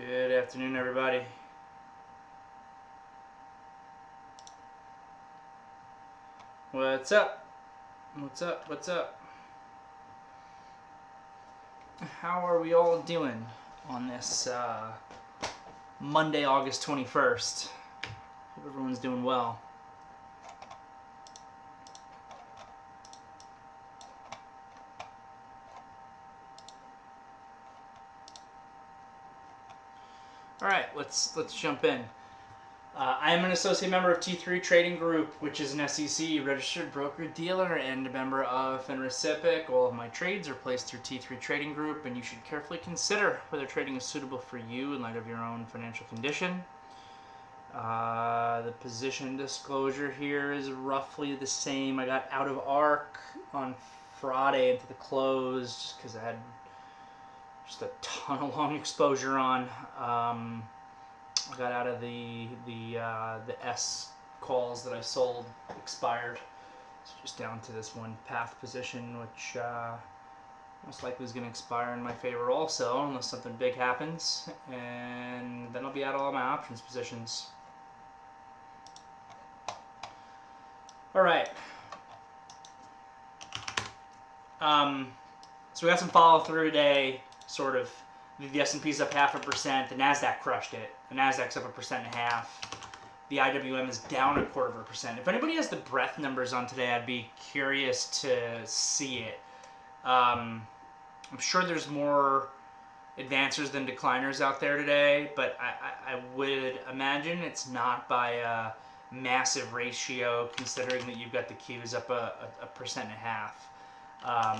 Good afternoon, everybody. What's up? What's up? What's up? How are we all doing on this Monday, August 21st? Hope everyone's doing well. All right, let's jump in. I am an associate member of T3 Trading Group, which is an SEC registered broker-dealer and a member of FINRA SIPC. All of my trades are placed through T3 Trading Group, and you should carefully consider whether trading is suitable for you in light of your own financial condition. The position disclosure here is roughly the same. I got out of ARC on Friday into the close just because I had just a ton of long exposure on. I got out of the S calls that I sold expired. It's just down to this one path position, which most likely is going to expire in my favor also, unless something big happens, and then I'll be out of all my options positions. All right. So we got some follow through today. Sort of, the S&P's up 0.5%. The Nasdaq crushed it. The Nasdaq's up 1.5%. The IWM is down 0.25%. If anybody has the breadth numbers on today, I'd be curious to see it. I'm sure there's more advancers than decliners out there today, but I would imagine it's not by a massive ratio, considering that you've got the Qs up 1.5%.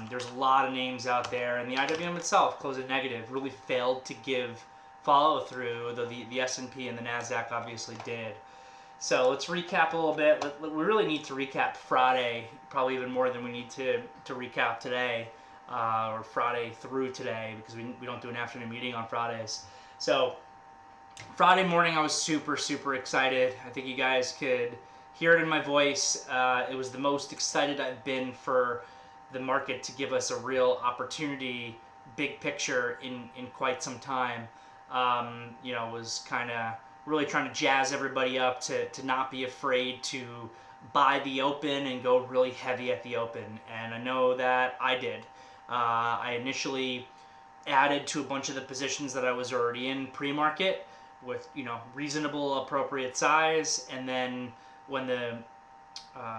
There's a lot of names out there, and the IWM itself closed negative, really failed to give follow through, though the S&P and the Nasdaq obviously did. So let's recap a little bit. We really need to recap Friday, probably even more than we need to recap today, or Friday through today, because we don't do an afternoon meeting on Fridays. So Friday morning I was super excited. I think you guys could hear it in my voice. It was the most excited I've been for the market to give us a real opportunity, big picture, in quite some time. Was kind of really trying to jazz everybody up to not be afraid to buy the open and go really heavy at the open. And I know that I did. I initially added to a bunch of the positions that I was already in pre-market with, reasonable, appropriate size. And then when the,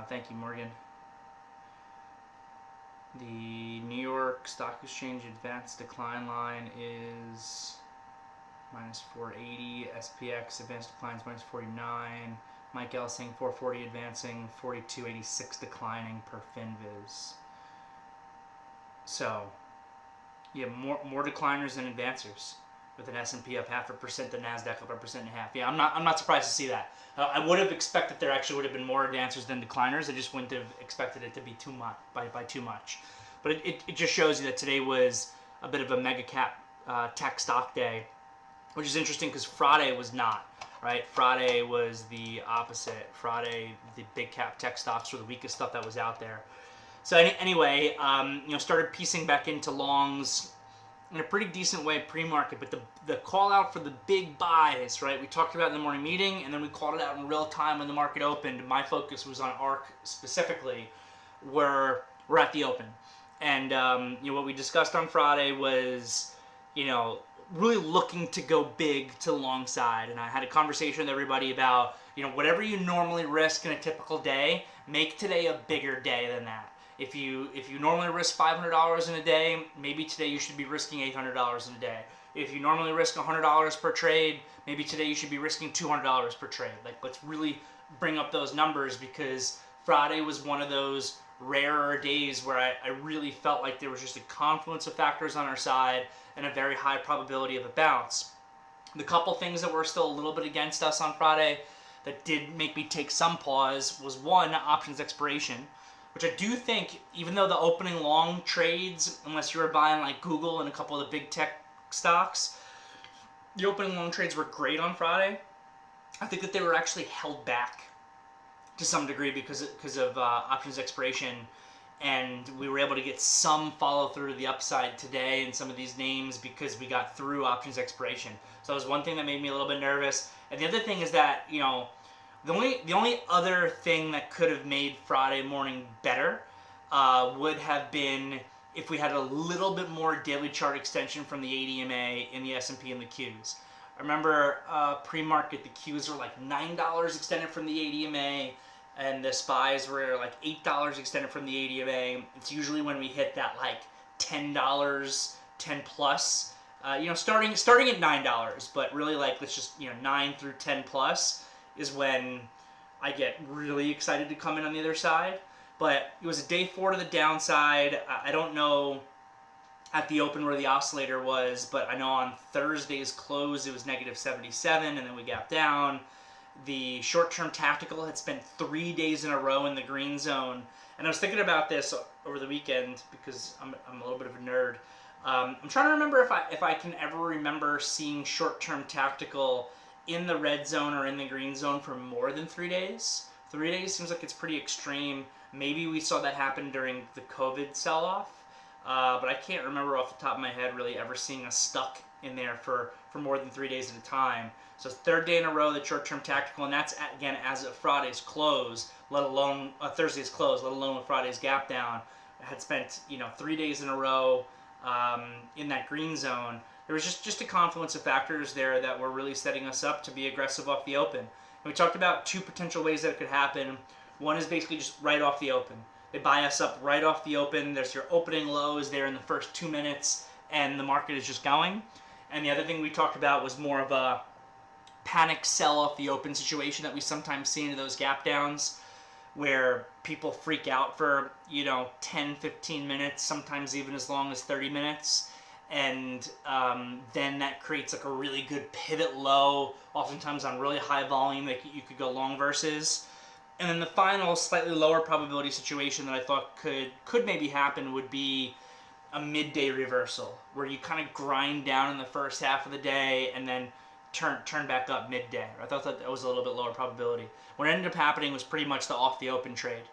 thank you, Morgan. The New York Stock Exchange advanced decline line is minus 480. SPX advanced declines minus 49. Mike L saying 440 advancing, 4286 declining per FinViz. So, yeah, more decliners than advancers, with an S&P up 0.5%, the Nasdaq up 1.5%. Yeah, I'm not surprised to see that. I would have expected there actually would have been more advancers than decliners. I just wouldn't have expected it to be too much by too much. But it just shows you that today was a bit of a mega cap tech stock day, which is interesting because Friday was not, right? Friday was the opposite. Friday, the big cap tech stocks were the weakest stuff that was out there. So anyway, started piecing back into longs in a pretty decent way pre-market, but the call out for the big buys, right? We talked about it in the morning meeting, and then we called it out in real time when the market opened. My focus was on ARC specifically, where we're at the open. And what we discussed on Friday was, really looking to go big to the long side. And I had a conversation with everybody about, whatever you normally risk in a typical day, make today a bigger day than that. If you normally risk $500 in a day, maybe today you should be risking $800 in a day. If you normally risk $100 per trade, maybe today you should be risking $200 per trade. Let's really bring up those numbers, because Friday was one of those rarer days where I really felt like there was just a confluence of factors on our side and a very high probability of a bounce. The couple things that were still a little bit against us on Friday that did make me take some pause was, one, options expiration, which I do think, even though the opening long trades, unless you were buying like Google and a couple of the big tech stocks, the opening long trades were great on Friday. I think that they were actually held back to some degree because of options expiration. and we were able to get some follow through to the upside today in some of these names because we got through options expiration. So that was one thing that made me a little bit nervous. And the other thing is that, you know, the only other thing that could have made Friday morning better would have been if we had a little bit more daily chart extension from the ADMA in the S&P and the Qs. I remember pre-market the Qs were like $9 extended from the ADMA, and the SPYs were like $8 extended from the ADMA. It's usually when we hit that like $10, 10 plus, you know, starting at $9, but really like let's just, you know, 9 through 10 plus is when I get really excited to come in on the other side. But it was a day 4 to the downside. I don't know at the open where the oscillator was, but I know on Thursday's close it was negative 77, and then we gapped down. The short-term tactical had spent 3 days in a row in the green zone, and I was thinking about this over the weekend because I'm a little bit of a nerd. I'm trying to remember if I can ever remember seeing short-term tactical in the red zone or in the green zone for more than 3 days. 3 days seems like it's pretty extreme. Maybe we saw that happen during the COVID sell-off, but I can't remember off the top of my head really ever seeing us stuck in there for more than 3 days at a time. So it's third day in a row, the short-term tactical, and that's, again, as of Friday's close, let alone Thursday's close, let alone with Friday's gap down. I had spent, you know, 3 days in a row in that green zone. There was just a confluence of factors there that were really setting us up to be aggressive off the open. And we talked about 2 potential ways that it could happen. One is basically just right off the open. They buy us up right off the open. There's your opening lows there in the first 2 minutes, and the market is just going. And the other thing we talked about was more of a panic sell off the open situation that we sometimes see in those gap downs, where people freak out for, you know, 10, 15 minutes, sometimes even as long as 30 minutes. And then that creates like a really good pivot low, oftentimes on really high volume that you could go long versus. And then the final, slightly lower probability situation that I thought could maybe happen would be a midday reversal, where you kind of grind down in the first half of the day and then turn back up midday. I thought that was a little bit lower probability. What ended up happening was pretty much the off the open trade.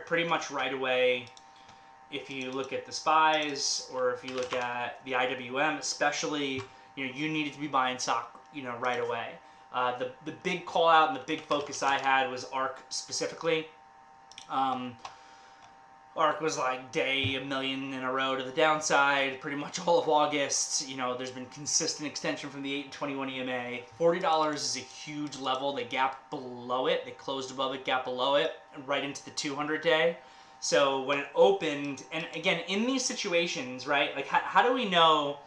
Pretty much right away, if you look at the SPYs or if you look at the IWM especially, you know, you needed to be buying stock, you know, right away. The big call out and the big focus I had was ARC specifically. ARC was like day 1 million in a row to the downside, pretty much all of August. You know, there's been consistent extension from the 8 and 21 EMA. $40 is a huge level. They gapped below it. They closed above it, gapped below it, and right into the 200 day. So when it opened, and again, in these situations, right, like how do we know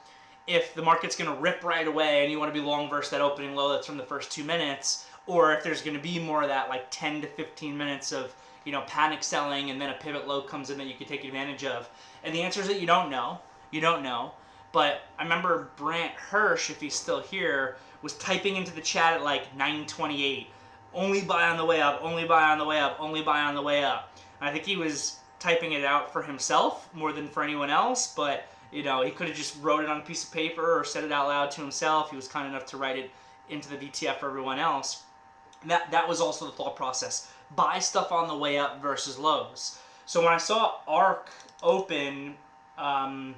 if the market's going to rip right away and you want to be long versus that opening low that's from the first 2 minutes, or if there's going to be more of that like 10 to 15 minutes of, you know, panic selling and then a pivot low comes in that you can take advantage of? And the answer is that you don't know. You don't know. But I remember Brant Hirsch, if he's still here, was typing into the chat at like 9:28. Only buy on the way up, only buy on the way up, only buy on the way up. And I think he was typing it out for himself more than for anyone else, but you know, he could have just wrote it on a piece of paper or said it out loud to himself. He was kind enough to write it into the VTF for everyone else. And that was also the thought process. Buy stuff on the way up versus lows. So when I saw ARC open at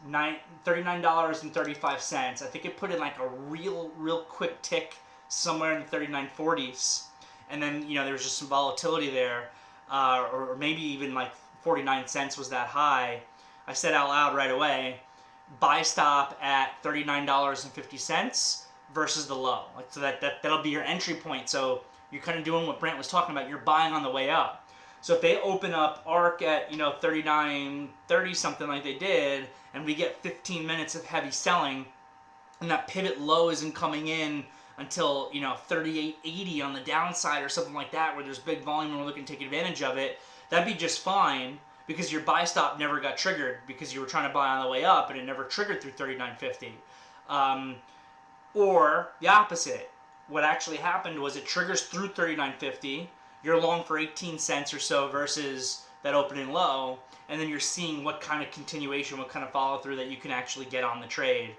$39.35, I think it put in like a real quick tick somewhere in the 39.40s. And then, you know, there was just some volatility there, or maybe even like 49 cents was that high. I said out loud right away, buy stop at $39.50 versus the low. Like, so that'll be your entry point. So you're kind of doing what Brent was talking about. You're buying on the way up. So if they open up ARC at, you know, 39.30 something like they did, and we get 15 minutes of heavy selling, and that pivot low isn't coming in until, you know, 38.80 on the downside or something like that, where there's big volume and we're looking to take advantage of it, that'd be just fine, because your buy stop never got triggered because you were trying to buy on the way up and it never triggered through 39.50. Or the opposite. What actually happened was it triggers through 39.50, you're long for 18 cents or so versus that opening low, and then you're seeing what kind of continuation, what kind of follow through that you can actually get on the trade.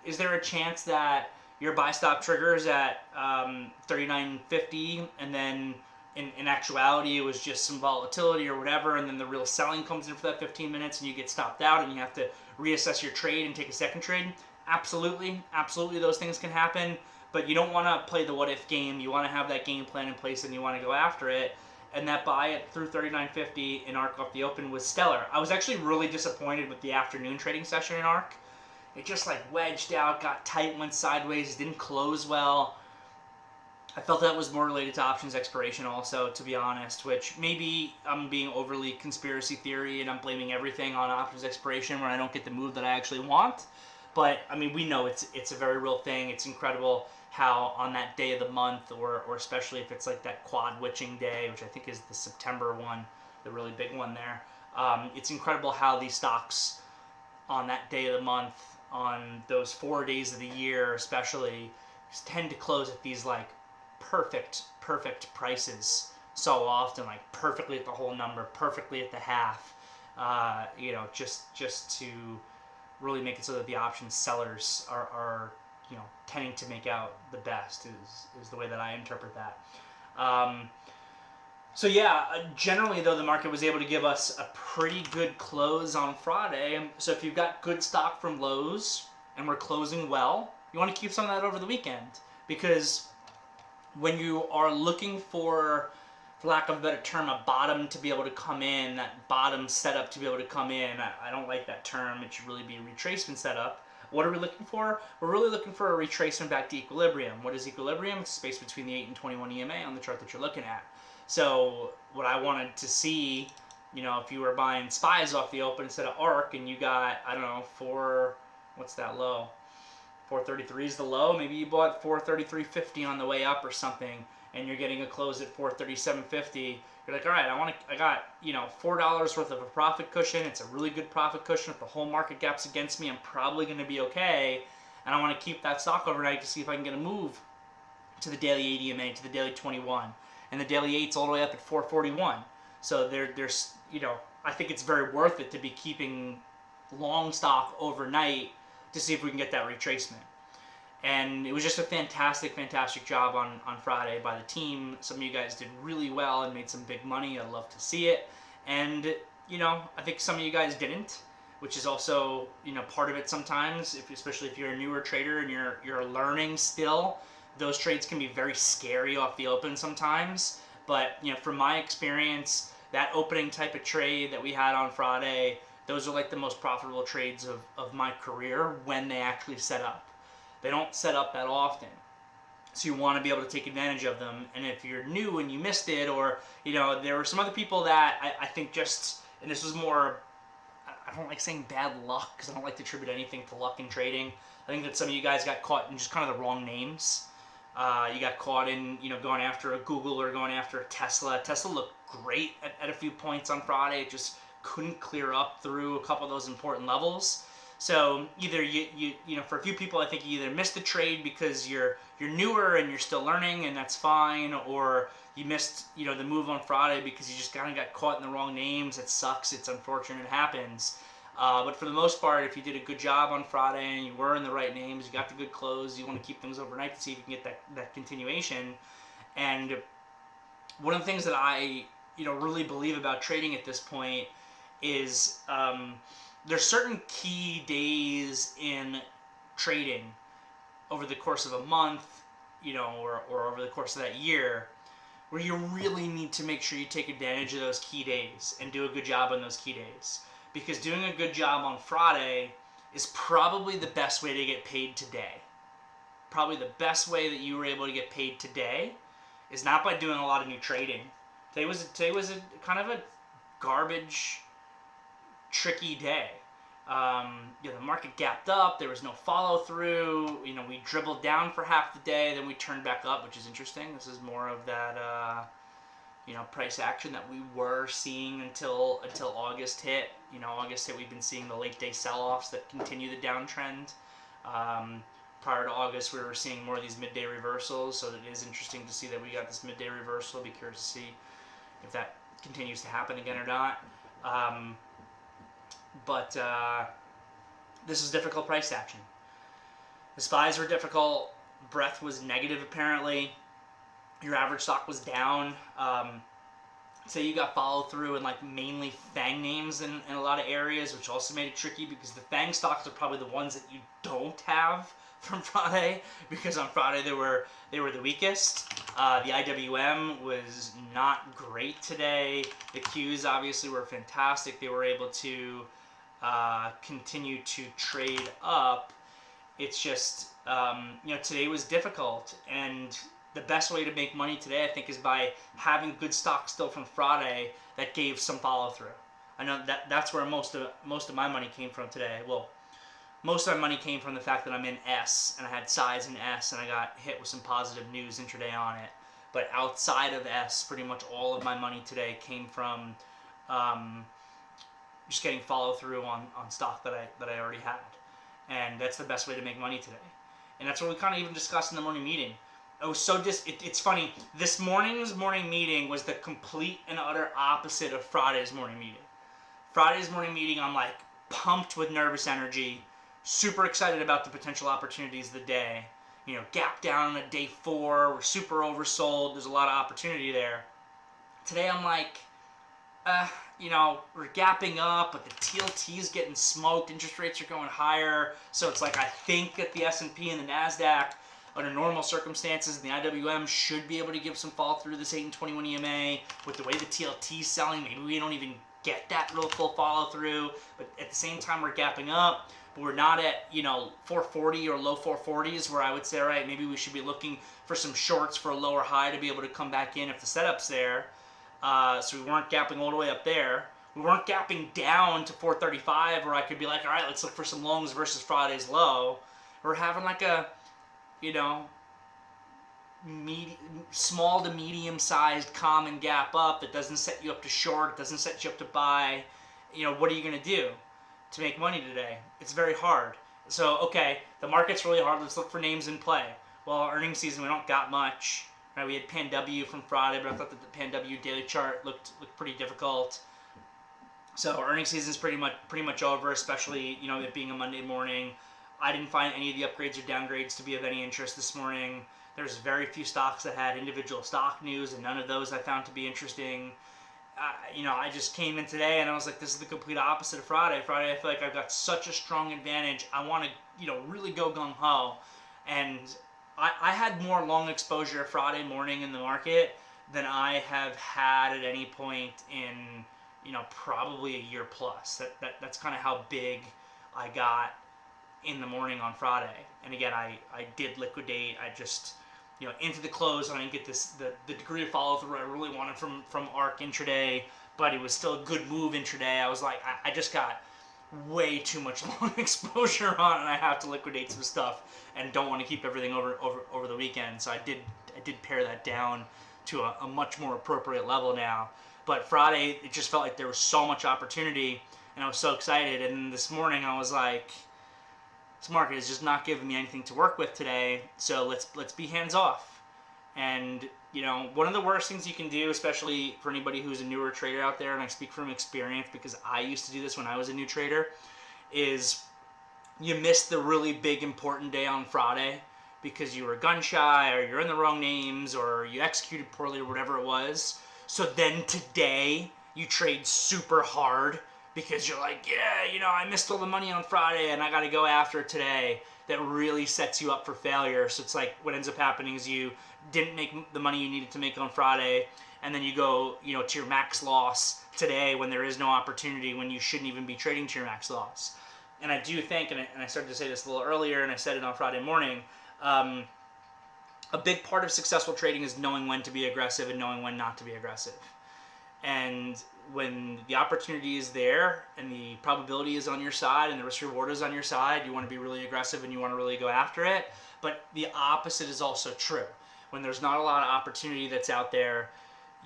Is there a chance that your buy stop triggers at 39.50 and then in actuality, it was just some volatility or whatever, and then the real selling comes in for that 15 minutes, and you get stopped out, and you have to reassess your trade and take a second trade. Absolutely, those things can happen, but you don't want to play the what-if game. You want to have that game plan in place, and you want to go after it. And that buy at through 39.50 in ARC off the open was stellar. I was actually really disappointed with the afternoon trading session in ARC. It just like wedged out, got tight, went sideways, didn't close well. I felt that was more related to options expiration also, to be honest, which maybe I'm being overly conspiracy theory and I'm blaming everything on options expiration when I don't get the move that I actually want. But, I mean, we know it's a very real thing. It's incredible how on that day of the month, or especially if it's like that quad witching day, which I think is the September one, the really big one there, it's incredible how these stocks on that day of the month, on those 4 days of the year especially, tend to close at these like perfect prices so often, like perfectly at the whole number, perfectly at the half, you know, just to really make it so that the option sellers are you know, tending to make out the best is the way that I interpret that. So yeah, generally though, the market was able to give us a pretty good close on Friday. So if you've got good stock from lows and we're closing well, you want to keep some of that over the weekend, because when you are looking for lack of a better term, a bottom to be able to come in, that bottom setup to be able to come in, I don't like that term. It should really be a retracement setup. What are we looking for? We're really looking for a retracement back to equilibrium. What is equilibrium? It's the space between the 8 and 21 EMA on the chart that you're looking at. So what I wanted to see, you know, if you were buying SPYs off the open instead of ARC and you got, I don't know, what's that low? 433 is the low. Maybe you bought 433.50 on the way up or something, and you're getting a close at 437.50. You're like, all right, I got, you know, $4 worth of a profit cushion. It's a really good profit cushion. If the whole market gap's against me, I'm probably going to be okay. And I want to keep that stock overnight to see if I can get a move to the daily 8 EMA, to the daily 21. And the daily 8's all the way up at 441. So there's, you know, I think it's very worth it to be keeping long stock overnight to see if we can get that retracement. And it was just a fantastic job on Friday by the team. Some of you guys did really well and made some big money. I love to see it. And, you know, I think some of you guys didn't, which is also, you know, part of it sometimes, especially if you're a newer trader and you're learning still. Those trades can be very scary off the open sometimes. But, you know, from my experience, that opening type of trade that we had on Friday, those are like the most profitable trades of my career when they actually set up. They don't set up that often. So you want to be able to take advantage of them. And if you're new and you missed it, or, you know, there were some other people that I think just, and this was more, I don't like saying bad luck, because I don't like to attribute anything to luck in trading. I think that some of you guys got caught in just kind of the wrong names. You got caught in, you know, going after a Google or going after a Tesla. Tesla looked great at a few points on Friday. It just couldn't clear up through a couple of those important levels. So either you know, for a few people, I think you either missed the trade because you're newer and you're still learning, and that's fine, or you missed, you know, the move on Friday because you just kind of got caught in the wrong names. It sucks. It's unfortunate. It happens. But for the most part, if you did a good job on Friday and you were in the right names, you got the good close, you want to keep things overnight to see if you can get that continuation. And one of the things that I, you know, really believe about trading at this point is there's certain key days in trading over the course of a month, you know, or over the course of that year, where you really need to make sure you take advantage of those key days and do a good job on those key days. Because doing a good job on Friday is probably the best way to get paid today. Probably the best way that you were able to get paid today is not by doing a lot of new trading. Today was a kind of a garbage, tricky day. You know, the market gapped up. There was no follow through. You know, we dribbled down for half the day, then we turned back up, which is interesting. This is more of that, you know, price action that we were seeing until August hit. You know, August hit, we've been seeing the late day sell-offs that continue the downtrend. Prior to August, we were seeing more of these midday reversals, so it is interesting to see that we got this midday reversal. Be curious to see if that continues to happen again or not. But this is difficult price action. The SPYs were difficult. Breadth was negative apparently. your average stock was down. Say you got follow through in like mainly FANG names in a lot of areas, which also made it tricky because the FANG stocks are probably the ones that you don't have from Friday, because on Friday they were the weakest. The IWM was not great today. The Qs obviously were fantastic. They were able to continue to trade up. It's just today was difficult, and the best way to make money today, I think, is by having good stock still from Friday that gave some follow through. I know that's where most of my money came from today. Well, most of my money came from the fact that I'm in S and I had size in S and I got hit with some positive news intraday on it. But outside of S, pretty much all of my money today came from just getting follow through on stock that I already had, and that's the best way to make money today. And that's what we kind of even discussed in the morning meeting. I was so it's funny. This morning's morning meeting was the complete and utter opposite of Friday's morning meeting. Friday's morning meeting, I'm like pumped with nervous energy, super excited about the potential opportunities of the day. Gap down on a day 4, we're super oversold, there's a lot of opportunity there. Today I'm like, we're gapping up, but the TLT's getting smoked, interest rates are going higher, so it's like I think that the S&P and the NASDAQ, under normal circumstances, the IWM should be able to give some fall through this 8 and 21 EMA. With the way the TLT's selling, maybe we don't even get that real full follow through, but at the same time we're gapping up, but we're not at 440 or low 440s where I would say, all right, maybe we should be looking for some shorts for a lower high to be able to come back in if the setup's there. So we weren't gapping all the way up there. We weren't gapping down to 435 where I could be like, all right, let's look for some longs versus Friday's low. We're having like a small to medium-sized common gap up that doesn't set you up to short, it doesn't set you up to buy. What are you going to do to make money today? It's very hard. So, okay, the market's really hard. Let's look for names in play. Well, earnings season, we don't got much. Right? We had PanW from Friday, but I thought that the PanW daily chart looked pretty difficult. So earnings season is pretty much over, especially it being a Monday morning. I didn't find any of the upgrades or downgrades to be of any interest this morning. There's very few stocks that had individual stock news, and none of those I found to be interesting. I just came in today and I was like, this is the complete opposite of Friday. Friday, I feel like I've got such a strong advantage. I want to, really go gung-ho. And I had more long exposure Friday morning in the market than I have had at any point in, probably a year plus. That's kind of how big I got in the morning on Friday. And again, I did liquidate. I just, into the close, I didn't get the degree of follow through I really wanted from ARK intraday, but it was still a good move intraday. I was like, I just got way too much long exposure on, and I have to liquidate some stuff and don't want to keep everything over the weekend. So I did pare that down to a much more appropriate level now. But Friday, it just felt like there was so much opportunity, and I was so excited. And this morning, I was like, this market is just not giving me anything to work with today, so let's be hands off. And one of the worst things you can do, especially for anybody who's a newer trader out there, and I speak from experience because I used to do this when I was a new trader, is you miss the really big important day on Friday because you were gun shy, or you're in the wrong names, or you executed poorly, or whatever it was. So then today you trade super hard because you're like, yeah, I missed all the money on Friday and I got to go after it today. That really sets you up for failure. So it's like what ends up happening is you didn't make the money you needed to make on Friday, and then you go, to your max loss today when there is no opportunity, when you shouldn't even be trading to your max loss. And I do think, and I started to say this a little earlier, and I said it on Friday morning, a big part of successful trading is knowing when to be aggressive and knowing when not to be aggressive. And when the opportunity is there and the probability is on your side and the risk reward is on your side, you want to be really aggressive and you want to really go after it. But the opposite is also true. When there's not a lot of opportunity that's out there,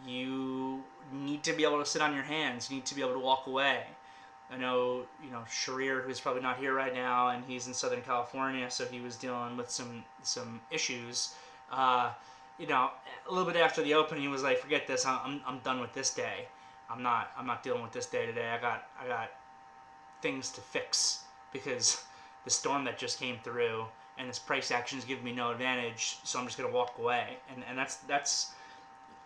you need to be able to sit on your hands. You need to be able to walk away. I know, Sharir, who's probably not here right now, and he's in Southern California, so he was dealing with some issues. A little bit after the open, he was like, "Forget this. I'm done with this day. I'm not dealing with this day today. I got things to fix because the storm that just came through, and this price action is giving me no advantage, so I'm just going to walk away. And that's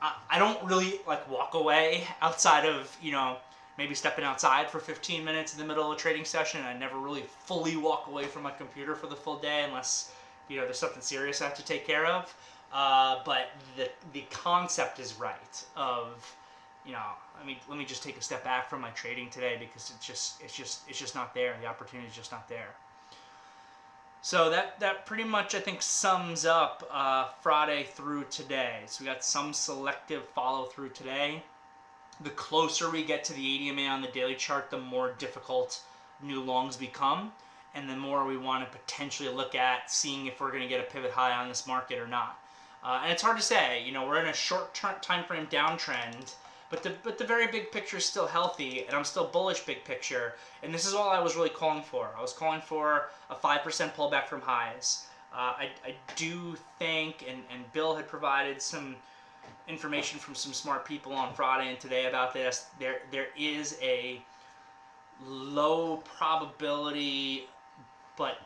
I don't really like walk away outside of, you know, maybe stepping outside for 15 minutes in the middle of a trading session. I never really fully walk away from my computer for the full day unless, you know, there's something serious I have to take care of. But the concept is right of, you know, I mean, let me just take a step back from my trading today because it's just not there. The opportunity is just not there. So that pretty much, I think, sums up Friday through today. So we got some selective follow through today. The closer we get to the 80 MA on the daily chart, the more difficult new longs become, and the more we want to potentially look at seeing if we're going to get a pivot high on this market or not. And it's hard to say. You know, we're in a short time frame downtrend. But the very big picture is still healthy, and I'm still bullish big picture. And this is all I was really calling for. I was calling for a 5% pullback from highs. I do think, and Bill had provided some information from some smart people on Friday and today about this. There is a low probability, but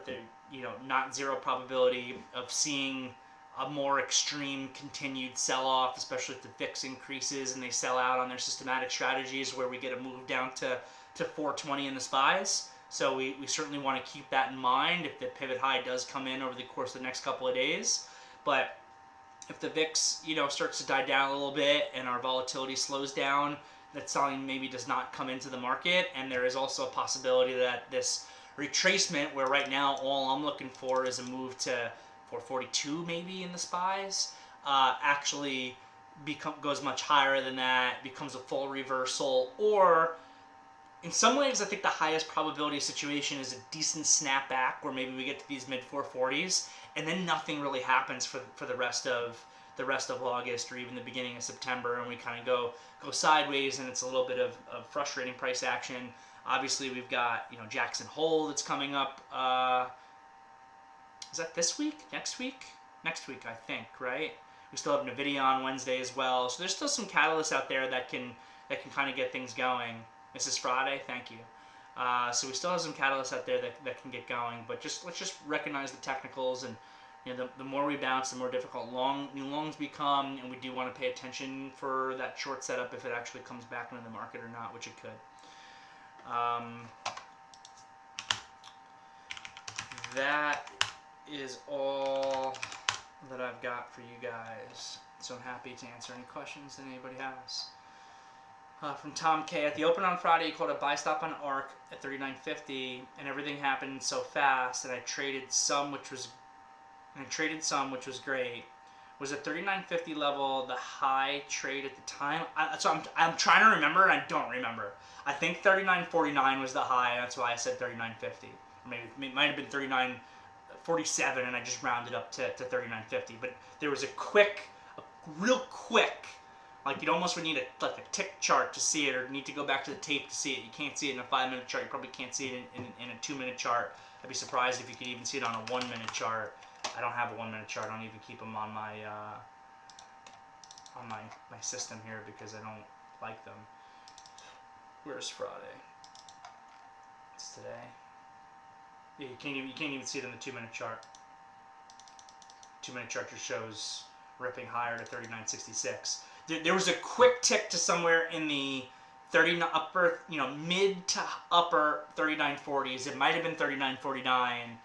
there, you know, not zero probability of seeing a more extreme continued sell-off, especially if the VIX increases and they sell out on their systematic strategies, where we get a move down to 420 in the SPYs. So we certainly want to keep that in mind if the pivot high does come in over the course of the next couple of days. But if the VIX, you know, starts to die down a little bit and our volatility slows down, that selling maybe does not come into the market. And there is also a possibility that this retracement, where right now all I'm looking for is a move to 442 maybe in the SPYs, actually goes much higher than that, becomes a full reversal, or in some ways I think the highest probability situation is a decent snapback where maybe we get to these mid 440s and then nothing really happens for the rest of August or even the beginning of September, and we kind of go sideways, and it's a little bit of frustrating price action. Obviously we've got, you know, Jackson Hole that's coming up. Is that this week? Next week? Next week, I think, right? We still have NVIDIA on Wednesday as well. So there's still some catalysts out there that can kind of get things going. Mrs. Friday, thank you. So we still have some catalysts out there that can get going. But let's just recognize the technicals, and, you know, the more we bounce, the more difficult new longs become, and we do want to pay attention for that short setup if it actually comes back into the market or not, which it could. That is all that I've got for you guys. So I'm happy to answer any questions that anybody has. From Tom K. At the open on Friday, you called a buy stop on ARC at 39.50, and everything happened so fast that I traded some, which was great. Was at 39.50 level the high trade at the time? I'm trying to remember, and I don't remember. I think 39.49 was the high. That's why I said 39.50. Maybe it might have been 39.47, and I just rounded up to 39.50. But there was a real quick, like you'd almost would need a tick chart to see it, or need to go back to the tape to see it. You can't see it in a 5-minute chart. You probably can't see it in a 2-minute chart. I'd be surprised if you could even see it on a 1-minute chart. I don't have a 1-minute chart. I don't even keep them on my system here because I don't like them. Where's Friday? It's today. Yeah, you can't even see it in the 2-minute chart. 2-minute chart just shows ripping higher to 39.66. There was a quick tick to somewhere in the mid to upper 39.40s. It might have been 39.49,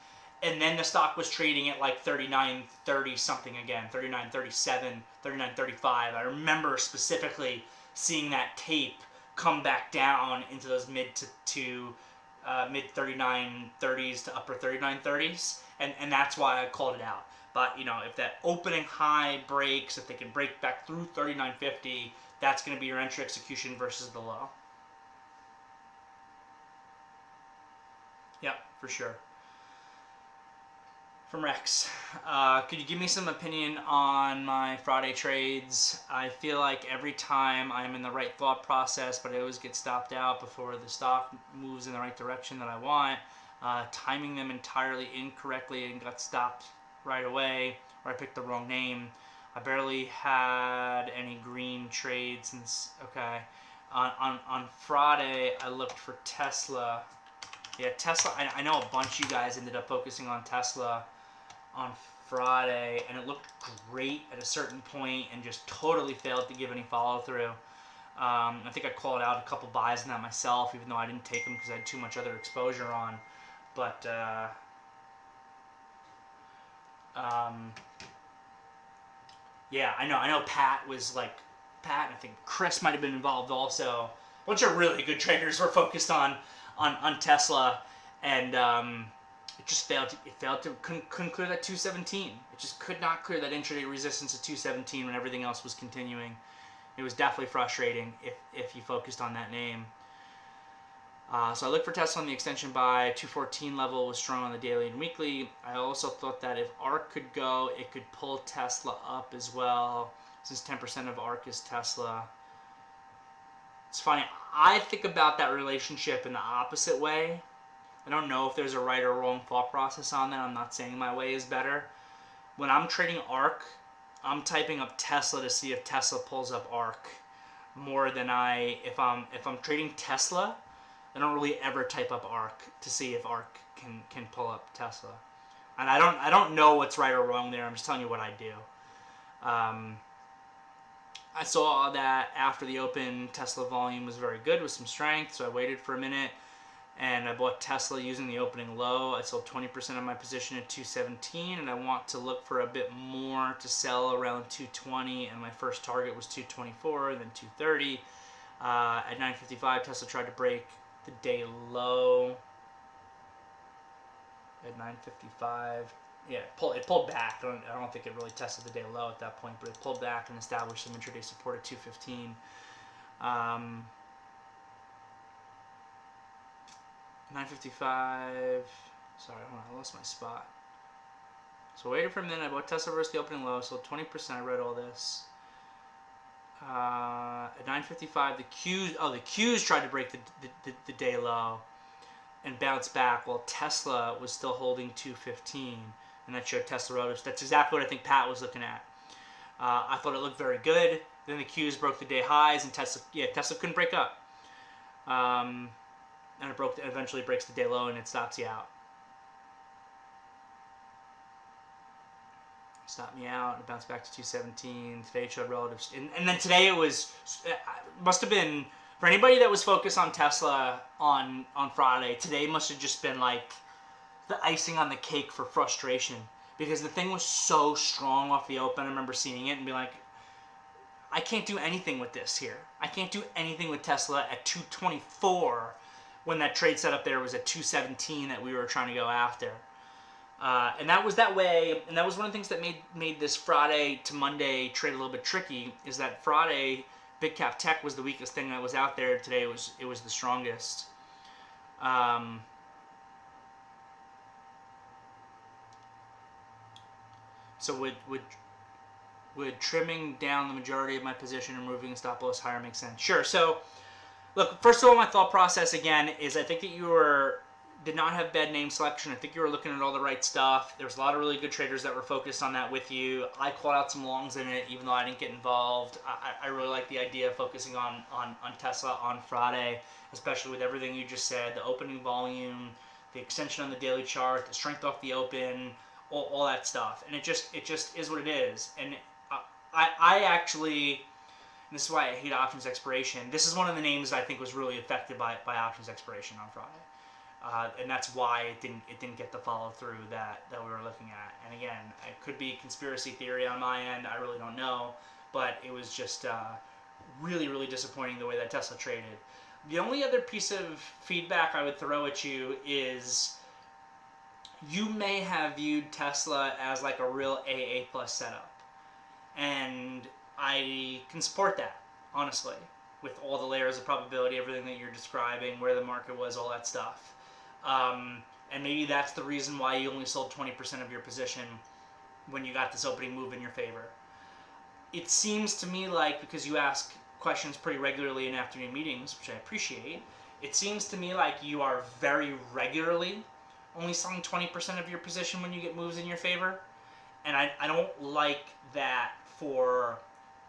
and then the stock was trading at like 39.30 something again, 39.37, 39.35. I remember specifically seeing that tape come back down into those mid 39.30s to upper 39.30s, and that's why I called it out. But, you know, if that opening high breaks, if they can break back through 39.50, that's going to be your entry execution versus the low. Yep, for sure. From Rex, could you give me some opinion on my Friday trades? I feel like every time I'm in the right thought process, but I always get stopped out before the stock moves in the right direction that I want, timing them entirely incorrectly and got stopped right away, or I picked the wrong name. I barely had any green trades since, okay. On Friday, I looked for Tesla. Yeah, Tesla, I know a bunch of you guys ended up focusing on Tesla on Friday, and it looked great at a certain point and just totally failed to give any follow-through. I think I called out a couple buys in that myself, even though I didn't take them because I had too much other exposure on. But, yeah, I know Pat was like, Pat, and I think Chris might have been involved also. A bunch of really good traders were focused on Tesla, and it just failed to couldn't clear that 217. It just could not clear that intraday resistance at 217 when everything else was continuing. It was definitely frustrating if you focused on that name. So I looked for Tesla on the extension buy. 214 level was strong on the daily and weekly. I also thought that if ARK could go, it could pull Tesla up as well, since 10% of ARK is Tesla. It's funny. I think about that relationship in the opposite way. I don't know if there's a right or wrong thought process on that. I'm not saying my way is better. When I'm trading ARK, I'm typing up Tesla to see if Tesla pulls up ARK more than if I'm trading Tesla, I don't really ever type up ARK to see if ARK can pull up Tesla. And I don't know what's right or wrong there. I'm just telling you what I do. I saw that after the open, Tesla volume was very good with some strength, so I waited for a minute, and I bought Tesla using the opening low. I sold 20% of my position at 217, and I want to look for a bit more to sell around 220, and my first target was 224, then 230. At 9:55, Tesla tried to break the day low at 9:55. Yeah, it pulled back. I don't think it really tested the day low at that point, but it pulled back and established some intraday support at 215. 9:55. Sorry, hold on, I lost my spot. So I waited for a minute. I bought Tesla versus the opening low, so 20%. I read all this. At 9:55, the Qs tried to break the day low and bounce back, while Tesla was still holding 215, and that showed Tesla rollers. That's exactly what I think Pat was looking at. I thought it looked very good. Then the Qs broke the day highs, and Tesla couldn't break up. And it eventually breaks the day low, and it stops you out. Stopped me out. It bounced back to 217. Today it showed relative, and then today it must have been, for anybody that was focused on Tesla on Friday, today must have just been like the icing on the cake for frustration, because the thing was so strong off the open. I remember seeing it and being like, I can't do anything with this here. I can't do anything with Tesla at 224 when that trade setup there was at 217 that we were trying to go after. And that was that way, and that was one of the things that made this Friday to Monday trade a little bit tricky, is that Friday, Big Cap Tech was the weakest thing that was out there. Today it was the strongest. So would trimming down the majority of my position and moving the stop loss higher make sense? Sure. So, look, first of all, my thought process, again, is I think that you did not have bad name selection. I think you were looking at all the right stuff. There was a lot of really good traders that were focused on that with you. I called out some longs in it, even though I didn't get involved. I really like the idea of focusing on Tesla on Friday, especially with everything you just said, the opening volume, the extension on the daily chart, the strength off the open, all that stuff. And it just is what it is. And I actually, and this is why I hate options expiration, this is one of the names I think was really affected by options expiration on Friday. And that's why it didn't get the follow through that we were looking at. And again, it could be conspiracy theory on my end. I really don't know, but it was just really, really disappointing the way that Tesla traded. The only other piece of feedback I would throw at you is you may have viewed Tesla as like a real AA plus setup, and I can support that, honestly, with all the layers of probability, everything that you're describing, where the market was, all that stuff. And maybe that's the reason why you only sold 20% of your position when you got this opening move in your favor. It seems to me like, because you ask questions pretty regularly in afternoon meetings, which I appreciate, it seems to me like you are very regularly only selling 20% of your position when you get moves in your favor. And I don't like that for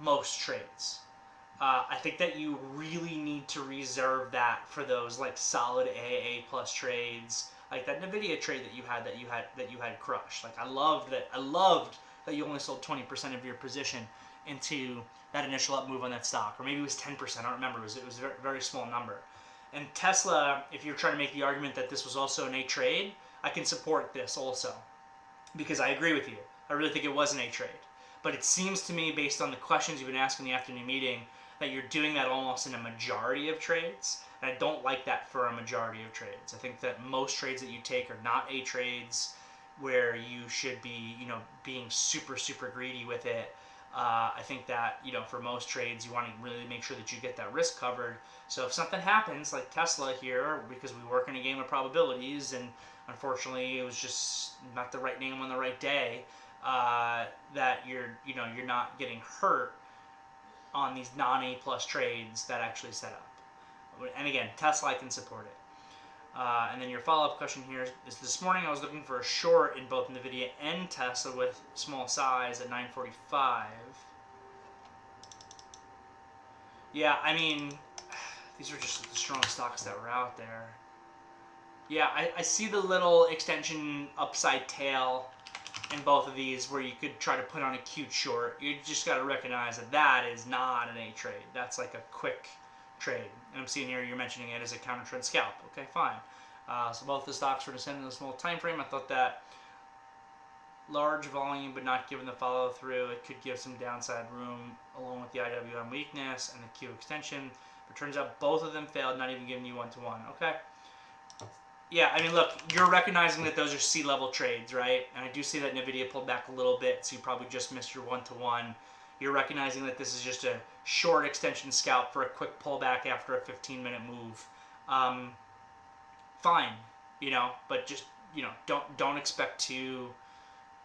most trades. I think that you really need to reserve that for those like solid AA plus trades, like that Nvidia trade that you had crushed. Like I loved that you only sold 20% of your position into that initial up move on that stock, or maybe it was 10%. I don't remember. It was a very, very small number. And Tesla, if you're trying to make the argument that this was also an A trade, I can support this also, because I agree with you. I really think it was an A trade. But it seems to me, based on the questions you've been asking in the afternoon meeting, that you're doing that almost in a majority of trades. And I don't like that for a majority of trades. I think that most trades that you take are not A trades where you should be, being super, super greedy with it. I think that, for most trades, you want to really make sure that you get that risk covered. So if something happens, like Tesla here, because we work in a game of probabilities, and unfortunately it was just not the right name on the right day, that you're not getting hurt on these non-A plus trades that actually set up. And again, Tesla, I can support it. And then your follow-up question here is, this morning I was looking for a short in both NVIDIA and Tesla with small size at 945. Yeah, I mean, these are just the strong stocks that were out there. Yeah, I see the little extension upside tail in both of these where you could try to put on a cute short. You just got to recognize that that is not an A trade. That's like a quick trade. And I'm seeing here you're mentioning it as a counter trend scalp. Okay, fine. So both the stocks were descending in a small time frame. I thought that large volume, but not given the follow through, it could give some downside room along with the IWM weakness and the Q extension. But turns out both of them failed, not even giving you one-to-one. Okay. Yeah, I mean, look, you're recognizing that those are C-level trades, right? And I do see that NVIDIA pulled back a little bit, so you probably just missed your one-to-one. You're recognizing that this is just a short extension scalp for a quick pullback after a 15-minute move. Fine, but just, don't expect to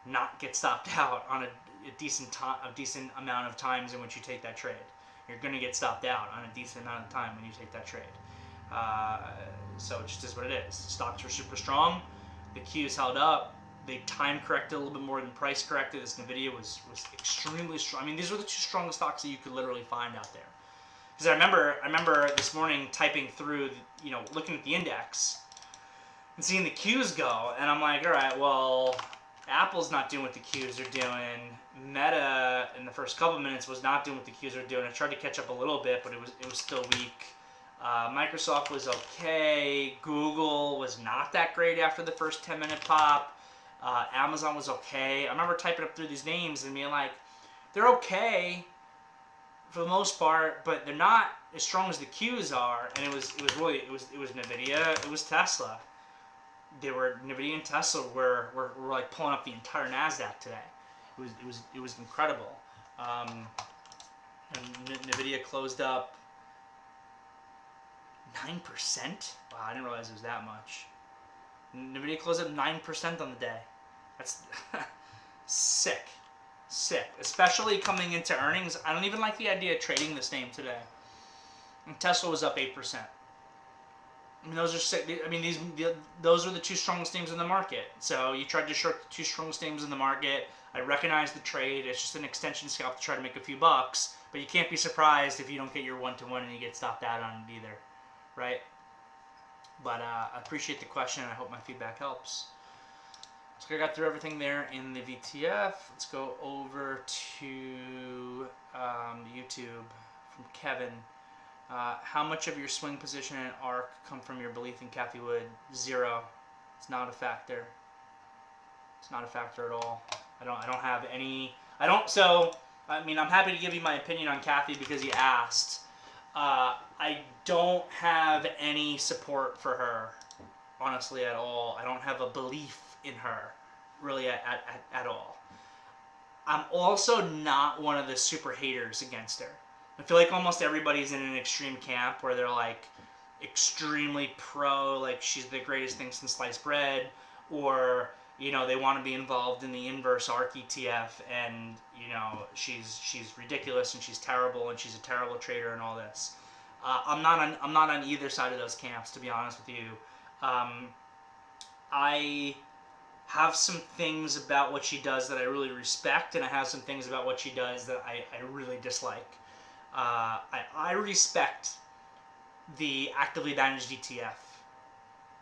not get stopped out on a decent amount of times in which you take that trade. You're going to get stopped out on a decent amount of time when you take that trade. So it just is what it is. Stocks were super strong. The Q's held up. They time corrected a little bit more than price corrected. This NVIDIA was extremely strong. I mean, these were the two strongest stocks that you could literally find out there. Because I remember this morning typing through, looking at the index and seeing the Q's go, and I'm like, all right, well, Apple's not doing what the Q's are doing. Meta in the first couple minutes was not doing what the Q's are doing. I tried to catch up a little bit, but it was still weak. Microsoft was okay. Google was not that great after the first 10-minute pop. Amazon was okay. I remember typing up through these names and being like, they're okay for the most part, but they're not as strong as the Qs are. And it was NVIDIA, it was Tesla. NVIDIA and Tesla were like pulling up the entire NASDAQ today. It was incredible. And NVIDIA closed up 9%? Wow, I didn't realize it was that much. NVIDIA closed up 9% on the day. That's sick. Especially coming into earnings. I don't even like the idea of trading this name today. And Tesla was up 8%. I mean, those are sick. I mean, those are the two strongest names in the market. So you tried to short the two strongest names in the market. I recognize the trade. It's just an extension scalp to try to make a few bucks. But you can't be surprised if you don't get your one-to-one and you get stopped out on it either. Right? But I appreciate the question, and I hope my feedback helps. So I got through everything there in the VTF. Let's go over to YouTube from Kevin. How much of your swing position and arc come from your belief in Cathie Wood? 0. It's not a factor. It's not a factor at all. I don't have any. So I mean, I'm happy to give you my opinion on Cathie because you asked. I don't have any support for her, honestly, at all. I don't have a belief in her, really, at all. I'm also not one of the super haters against her. I feel like almost everybody's in an extreme camp where they're like extremely pro, like she's the greatest thing since sliced bread, or they want to be involved in the inverse ARC ETF, and she's ridiculous and she's terrible and she's a terrible trader and all this. I'm not on either side of those camps, to be honest with you. I have some things about what she does that I really respect, and I have some things about what she does that I really dislike. I respect the actively managed ETF.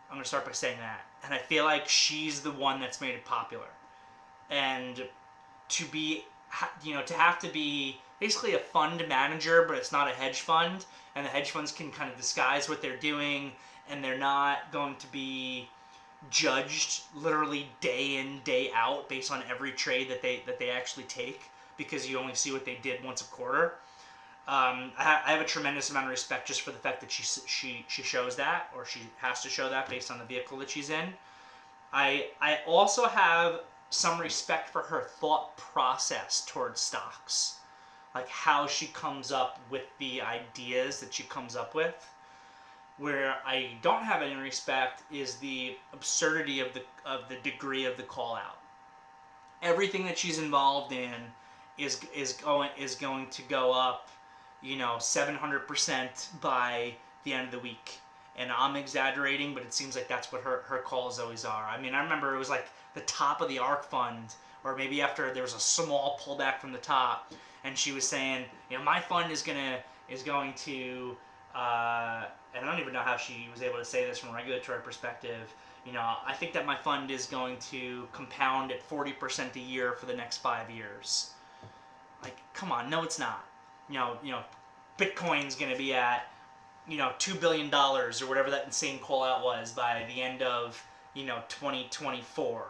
I'm going to start by saying that. And I feel like she's the one that's made it popular. And to be, to have to be basically a fund manager, but it's not a hedge fund, and the hedge funds can kind of disguise what they're doing, and they're not going to be judged literally day in, day out based on every trade that they actually take, because you only see what they did once a quarter. I have a tremendous amount of respect just for the fact that she shows that, or she has to show that based on the vehicle that she's in. I also have some respect for her thought process towards stocks, like how she comes up with the ideas that she comes up with. Where I don't have any respect is the absurdity of the degree of the call out. Everything that she's involved in is going to go up, 700% by the end of the week. And I'm exaggerating, but it seems like that's what her calls always are. I mean, I remember it was like the top of the ARK fund, or maybe after there was a small pullback from the top, and she was saying, my fund is going to and I don't even know how she was able to say this from a regulatory perspective. I think that my fund is going to compound at 40% a year for the next 5 years. Like, come on, no, it's not. Bitcoin's going to be at, $2 billion or whatever that insane call out was by the end of, 2024.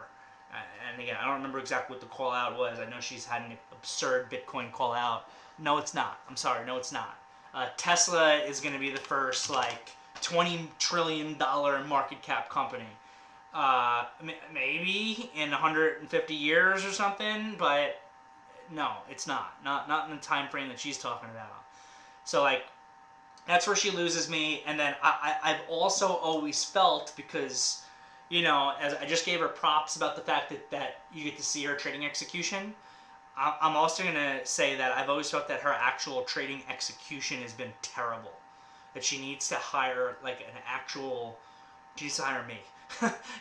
And again, I don't remember exactly what the call out was. I know she's had an absurd Bitcoin call out. No, it's not. I'm sorry, no, it's not. Tesla is going to be the first, $20 trillion market cap company. Maybe in 150 years or something, but no, it's not. Not in the time frame that she's talking about. So, that's where she loses me. And then I've also always felt, because, as I just gave her props about the fact that you get to see her trading execution, I'm also going to say that I've always felt that her actual trading execution has been terrible. That she needs to hire, she needs to hire me.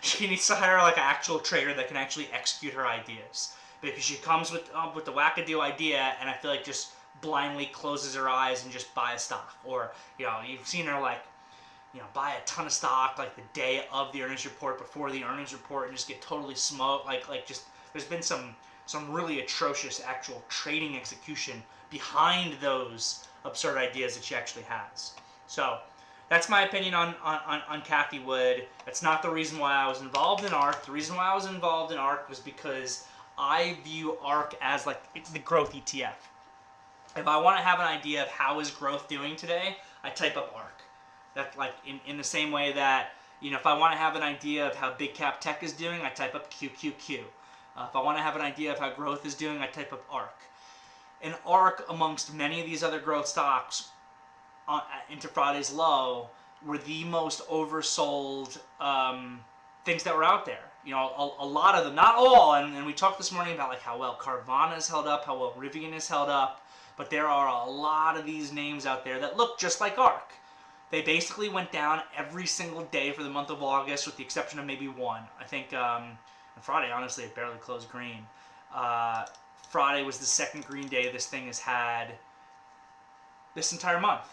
She needs to hire, an actual trader that can actually execute her ideas. Because she comes with the wackadoo idea, and I feel like just blindly closes her eyes and just buy a stock. Or, you've seen her, buy a ton of stock, the day of the earnings report, before the earnings report, and just get totally smoked. There's been some really atrocious actual trading execution behind those absurd ideas that she actually has. So that's my opinion on Cathie Wood. That's not the reason why I was involved in ARK. The reason why I was involved in ARK was because I view ARK as it's the growth ETF. If I want to have an idea of how is growth doing today, I type up ARK. That in the same way that if I want to have an idea of how big cap tech is doing, I type up QQQ. If I want to have an idea of how growth is doing, I type up ARK. And ARK, amongst many of these other growth stocks, into Friday's low, were the most oversold things that were out there. A lot of them, not all, and we talked this morning about how well Carvana's held up, how well Rivian is held up, but there are a lot of these names out there that look just like ARK. They basically went down every single day for the month of August, with the exception of maybe one. I think on Friday, honestly, it barely closed green. Friday was the second green day this thing has had this entire month.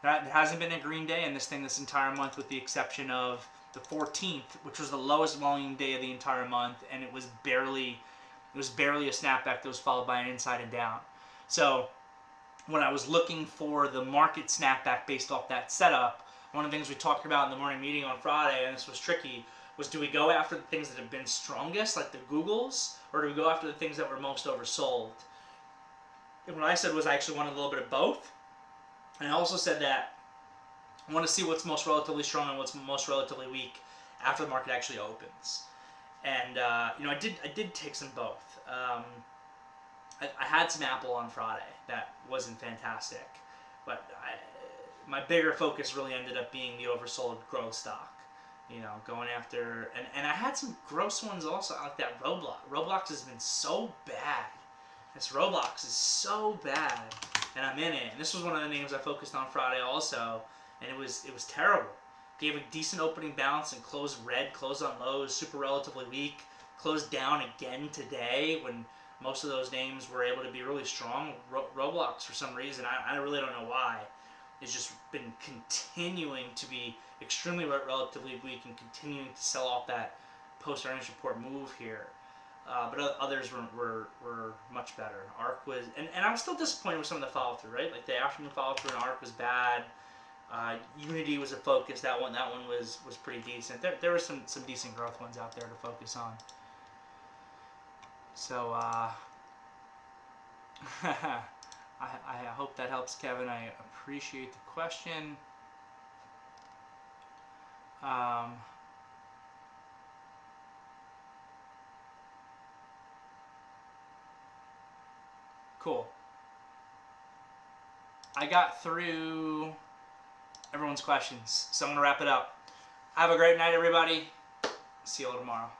There hasn't been a green day in this thing this entire month, with the exception of the 14th, which was the lowest volume day of the entire month, and it was barely a snapback that was followed by an inside and down. So when I was looking for the market snapback based off that setup, one of the things we talked about in the morning meeting on Friday, and this was tricky, was do we go after the things that have been strongest, like the Googles, or do we go after the things that were most oversold? And what I said was I actually want a little bit of both. And I also said that I want to see what's most relatively strong and what's most relatively weak after the market actually opens. And I did take some both. I had some Apple on Friday that wasn't fantastic, but my bigger focus really ended up being the oversold growth stock. Going after, and I had some gross ones also, like that Roblox. Roblox has been so bad. This Roblox is so bad, and I'm in it. And this was one of the names I focused on Friday also, and it was terrible. Gave a decent opening bounce and closed red, closed on lows, super relatively weak, closed down again today when most of those names were able to be really strong. Roblox, for some reason, I really don't know why, it's just been continuing to be extremely relatively weak and continuing to sell off that post-earnings report move here. But others were much better. ARC was, and I'm still disappointed with some of the follow-through, right? Like the afternoon follow-through in ARC was bad. Unity was a focus. That one was pretty decent. There were some decent growth ones out there to focus on. So I hope that helps, Kevin. I appreciate the question. Cool. I got through everyone's questions, so I'm going to wrap it up. Have a great night, everybody. See you all tomorrow.